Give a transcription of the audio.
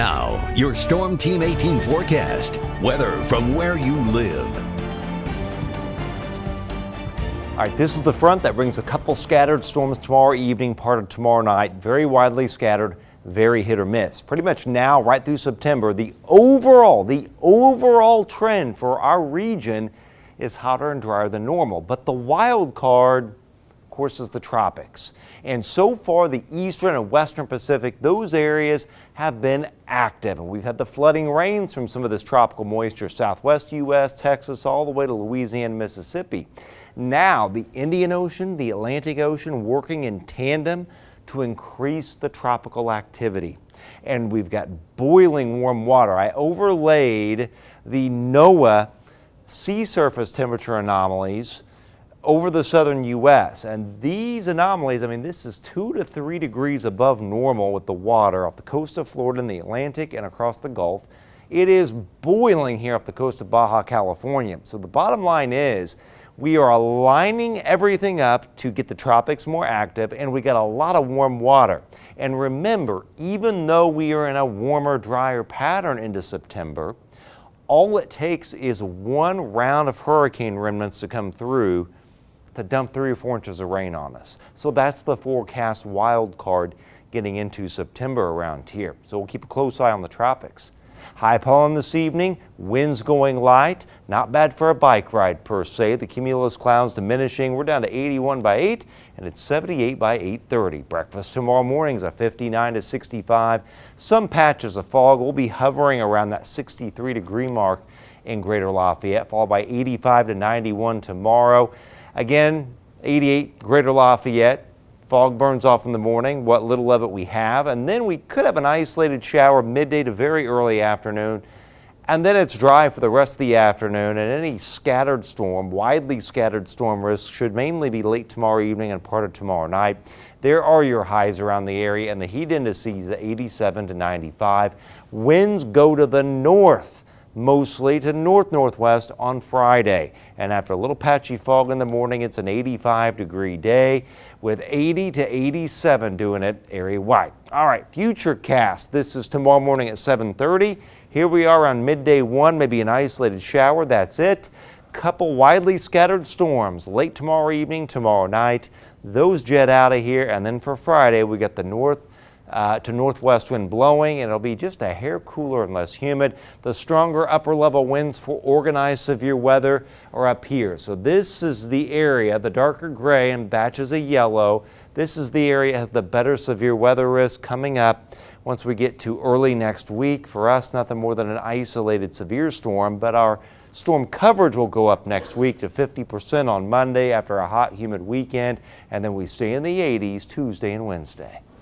Now, your Storm Team 18 forecast. Weather from where you live. All right, this is the front that brings a couple scattered storms tomorrow evening, part of tomorrow night. Very widely scattered, very hit or miss. Pretty much now, right through September, the overall trend for our region is hotter and drier than normal. But the wild card, of course, is the tropics. And so far, the eastern and western Pacific, those areas have been active. And we've had the flooding rains from some of this tropical moisture, southwest U.S., Texas, all the way to Louisiana, Mississippi. Now, the Indian Ocean, the Atlantic Ocean working in tandem to increase the tropical activity. And we've got boiling warm water. I overlaid the NOAA sea surface temperature anomalies over the southern U.S. And these anomalies, I mean, this is 2 to 3 degrees above normal with the water off the coast of Florida and the Atlantic and across the Gulf. It is boiling here off the coast of Baja California. So the bottom line is we are lining everything up to get the tropics more active, and we got a lot of warm water. And remember, even though we are in a warmer, drier pattern into September, all it takes is one round of hurricane remnants to come through to dump 3 or 4 inches of rain on us. So that's the forecast wild card getting into September around here. So we'll keep a close eye on the tropics. High pollen this evening, winds going light, not bad for a bike ride per se. The cumulus clouds diminishing. We're down to 81 by 8 and it's 78 by 8:30. Breakfast tomorrow morning is a 59 to 65. Some patches of fog will be hovering around that 63-degree mark in Greater Lafayette, followed by 85 to 91 tomorrow. Again, 88 Greater Lafayette. Fog burns off in the morning, what little of it we have, and then we could have an isolated shower midday to very early afternoon, and then it's dry for the rest of the afternoon, and any scattered storm, widely scattered storm risk should mainly be late tomorrow evening and part of tomorrow night. There are your highs around the area, and the heat indices at 87 to 95. Winds go to the north, mostly to north-northwest on Friday. And after a little patchy fog in the morning, it's an 85-degree day with 80 to 87 doing it area-wide. All right, futurecast. This is tomorrow morning at 7:30. Here we are on midday 1, maybe an isolated shower. That's it. Couple widely scattered storms late tomorrow evening, tomorrow night. Those jet out of here. And then for Friday, we got the north to northwest wind blowing, and it'll be just a hair cooler and less humid. The stronger upper level winds for organized severe weather are up here. So this is the area, the darker gray and batches of yellow. This is the area that has the better severe weather risk coming up once we get to early next week. For us, nothing more than an isolated severe storm, but our storm coverage will go up next week to 50% on Monday after a hot, humid weekend, and then we stay in the 80s Tuesday and Wednesday.